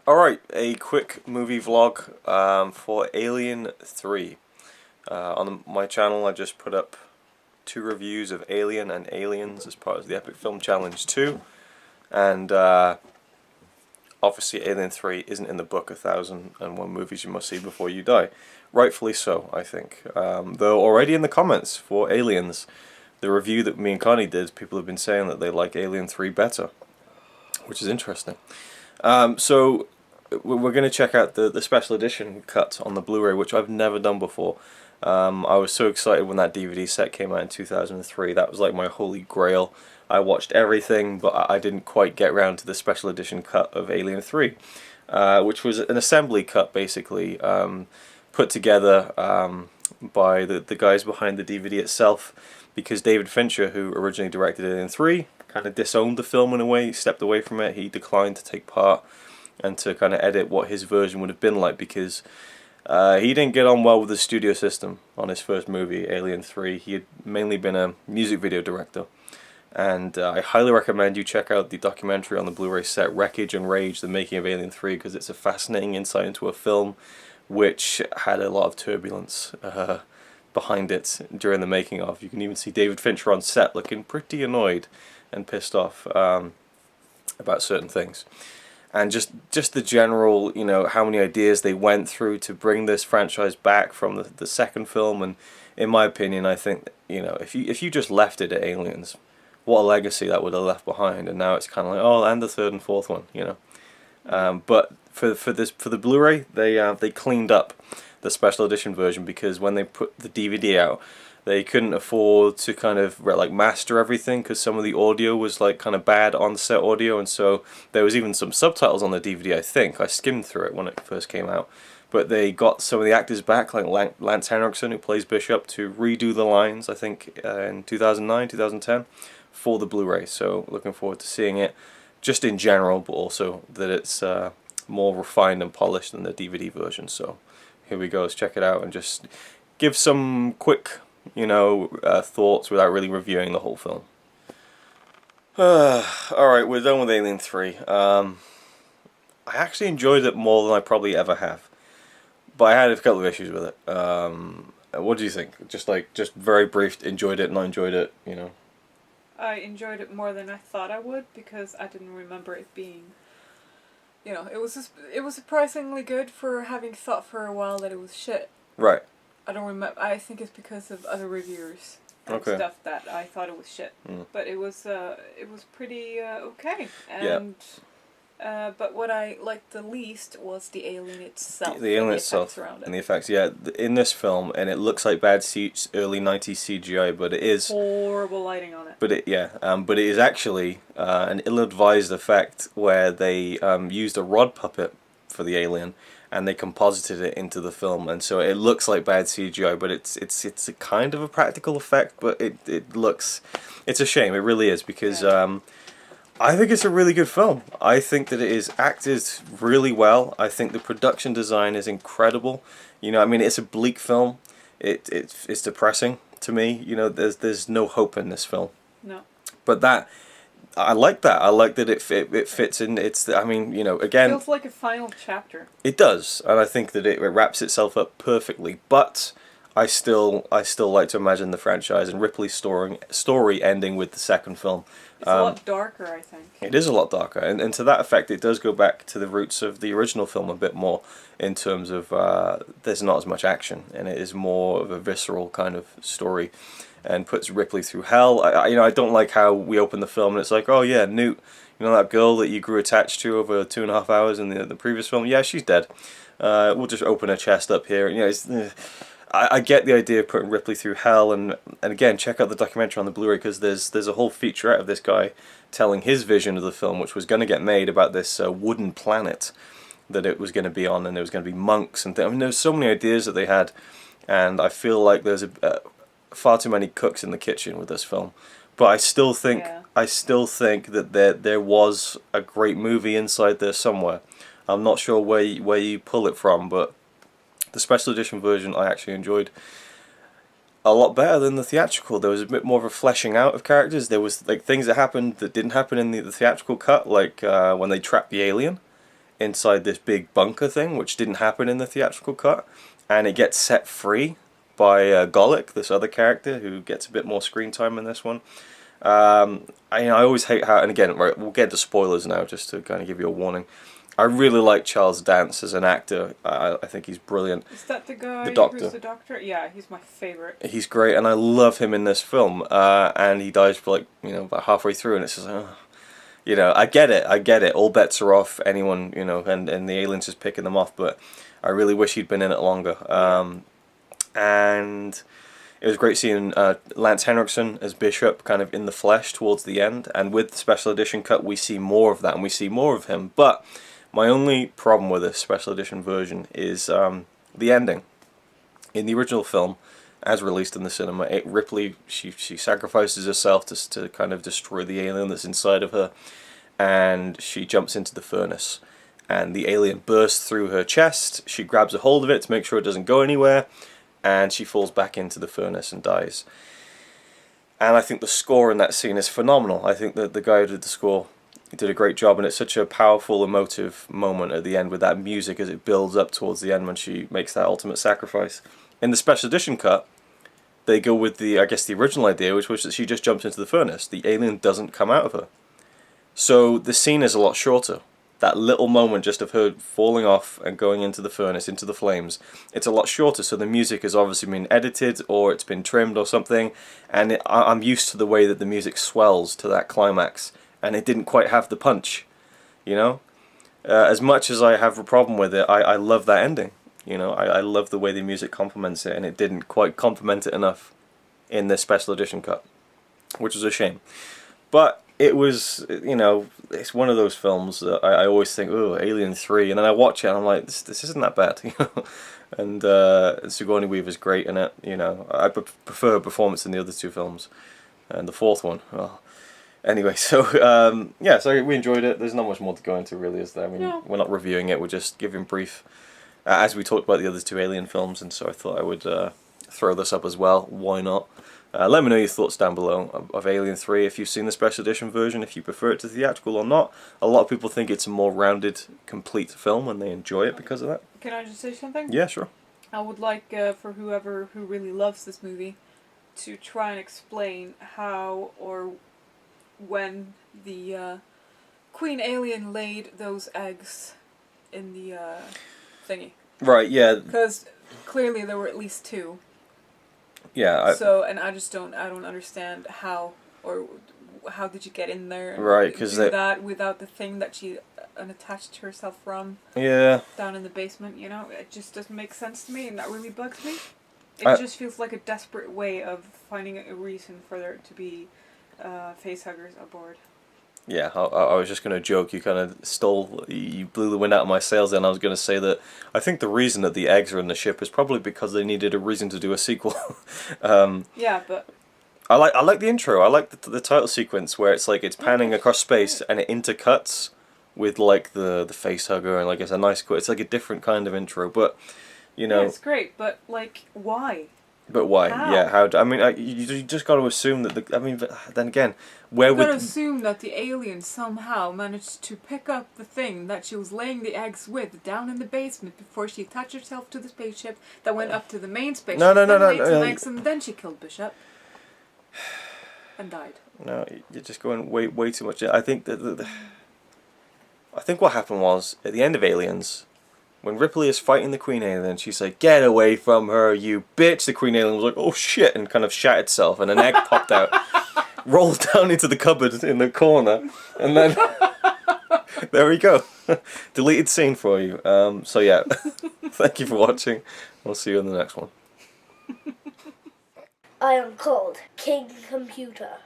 Alright, a quick movie vlog for Alien 3. On my channel I just put up 2 reviews of Alien and Aliens as part of the Epic Film Challenge 2. And obviously Alien 3 isn't in the book 1001 Movies You Must See Before You Die. Rightfully so, I think. Though already in the comments for Aliens, the review that me and Connie did, people have been saying that they like Alien 3 better, which is interesting. So we're going to check out the special edition cut on the Blu-ray, which I've never done before. I was so excited when that DVD set came out in 2003. That was like my holy grail. I watched everything, but I didn't quite get around to the special edition cut of Alien 3, which was an assembly cut, basically, put together by the guys behind the DVD itself, because David Fincher, who originally directed Alien 3, kind of disowned the film in a way. He stepped away from it. He declined to take part and to kind of edit what his version would have been like, because he didn't get on well with the studio system on his first movie, Alien 3. He had mainly been a music video director. And I highly recommend you check out the documentary on the Blu-ray set, Wreckage and Rage, The Making of Alien 3, because it's a fascinating insight into a film which had a lot of turbulence behind it during the making of. You can even see David Fincher on set looking pretty annoyed and pissed off about certain things. And just the general, you know, how many ideas they went through to bring this franchise back from the second film. And in my opinion, I think, you know, if you just left it at Aliens, what a legacy that would have left behind. And now it's kind of like, oh, and the third and fourth one, you know. But for the Blu-ray, they cleaned up the special edition version, because when they put the DVD out, they couldn't afford to kind of like master everything, because some of the audio was like kind of bad on-set audio, and so there was even some subtitles on the DVD. I think I skimmed through it when it first came out, but they got some of the actors back, like Lance Henriksen, who plays Bishop, to redo the lines, I think in 2009, 2010, for the Blu-ray. So looking forward to seeing it, just in general, but also that it's more refined and polished than the DVD version. So here we go, let's check it out and just give some quick, you know, thoughts without really reviewing the whole film. Alright, we're done with Alien 3. I actually enjoyed it more than I probably ever have, but I had a couple of issues with it. What do you think? Just very brief, enjoyed it, not enjoyed it, you know? I enjoyed it more than I thought I would, because I didn't remember it being, you know, it was surprisingly good for having thought for a while that it was shit. Right. I don't remember. I think it's because of other reviewers and stuff that I thought it was shit. But it was pretty okay. And but what I liked the least was the alien itself. The alien itself and the effects. Yeah, in this film, and it looks like bad early 90s CGI, but it is horrible lighting on it. But it is actually an ill-advised effect where they used a rod puppet for the alien, and they composited it into the film, and so it looks like bad CGI, but it's a kind of a practical effect, but it's a shame, it really is, because I think it's a really good film. I think that it is acted really well. I think the production design is incredible. You know, I mean, it's a bleak film. It's depressing to me. You know, there's no hope in this film. No. But I like that. I like that it fits in. I mean, you know, again, it feels like a final chapter. It does, and I think that it wraps itself up perfectly. But I still like to imagine the franchise and Ripley's story ending with the second film. It's a lot darker, I think. It is a lot darker, and to that effect, it does go back to the roots of the original film a bit more, in terms of there's not as much action, and it is more of a visceral kind of story, and puts Ripley through hell. I don't like how we open the film and it's like, oh yeah, Newt, you know, that girl that you grew attached to over 2.5 hours in the previous film, yeah, she's dead. We'll just open her chest up here, and, you know, I get the idea of putting Ripley through hell, and again, check out the documentary on the Blu-ray, because there's a whole featurette of this guy telling his vision of the film, which was going to get made about this wooden planet that it was going to be on, and there was going to be monks and things. I mean, there's so many ideas that they had, and I feel like there's far too many cooks in the kitchen with this film. But I still think that there was a great movie inside there somewhere. I'm not sure where you pull it from, but the special edition version I actually enjoyed a lot better than the theatrical. There was a bit more of a fleshing out of characters. There was like things that happened that didn't happen in the theatrical cut, like when they trapped the alien inside this big bunker thing, which didn't happen in the theatrical cut, and it gets set free by Golic, this other character who gets a bit more screen time in this one. I always hate how, and again, right, we'll get to spoilers now just to kind of give you a warning. I really like Charles Dance as an actor. I think he's brilliant. Is that the guy who's the doctor? Yeah, he's my favorite. He's great, and I love him in this film. And he dies for about halfway through, and it's just I get it. All bets are off. Anyone, and the aliens just picking them off. But I really wish he'd been in it longer. And it was great seeing Lance Henriksen as Bishop kind of in the flesh towards the end. And with the special edition cut, we see more of that, and we see more of him. But my only problem with this special edition version is the ending. In the original film, as released in the cinema, Ripley, she sacrifices herself to kind of destroy the alien that's inside of her, and she jumps into the furnace. And the alien bursts through her chest, she grabs a hold of it to make sure it doesn't go anywhere, and she falls back into the furnace and dies. And I think the score in that scene is phenomenal. I think that the guy who did the score did a great job, and it's such a powerful, emotive moment at the end with that music as it builds up towards the end when she makes that ultimate sacrifice. In the special edition cut, they go with the original idea, which was that she just jumps into the furnace. The alien doesn't come out of her. So the scene is a lot shorter. That little moment just of her falling off and going into the furnace, into the flames, it's a lot shorter, so the music has obviously been edited or it's been trimmed or something, and I'm used to the way that the music swells to that climax, and it didn't quite have the punch, As much as I have a problem with it, I love that ending. I love the way the music complements it, and it didn't quite complement it enough in this special edition cut, which is a shame. But it was, it's one of those films that I always think, oh, Alien 3, and then I watch it and I'm like, this isn't that bad, And Sigourney Weaver's great in it, I prefer her performance in the other two films, and the fourth one, well. Anyway, so so we enjoyed it. There's not much more to go into, really, is there? I mean, no. We're not reviewing it, we're just giving brief, as we talked about the other two Alien films, and so I thought I would throw this up as well. Why not? Let me know your thoughts down below of Alien 3, if you've seen the special edition version, if you prefer it to theatrical or not. A lot of people think it's a more rounded, complete film, and they enjoy it because of that. Can I just say something? Yeah, sure. I would like, for whoever who really loves this movie, to try and explain how or when the Queen Alien laid those eggs in the thingy. Right, yeah. Because clearly there were at least two. Yeah. And I don't understand how, or how did you get in there? And right, because that without the thing that she unattached herself from. Yeah. Down in the basement, it just doesn't make sense to me, and that really bugs me. It just feels like a desperate way of finding a reason for there to be facehuggers aboard. Yeah, I was just going to joke, you kind of you blew the wind out of my sails then. I was going to say that I think the reason that the eggs are in the ship is probably because they needed a reason to do a sequel. Yeah, but... I like the intro, I like the title sequence where it's like, it's panning across space and it intercuts with like the facehugger and like it's a nice, it's like a different kind of intro, but Yeah, it's great, but like, why? But why? How? Yeah, how? I mean, you just got to assume that but then again, where would... You've got to assume that the alien somehow managed to pick up the thing that she was laying the eggs with down in the basement before she attached herself to the spaceship that went up to the main spaceship. No. Eggs, and then she killed Bishop and died. No, you're just going way too much. I think I think what happened was at the end of Aliens, when Ripley is fighting the Queen Alien, she's like, "Get away from her, you bitch!" The Queen Alien was like, "Oh shit," and kind of shat itself, and an egg popped out, rolled down into the cupboard in the corner, and then there we go. Deleted scene for you. So yeah, thank you for watching. We'll see you in the next one. I am called King Computer.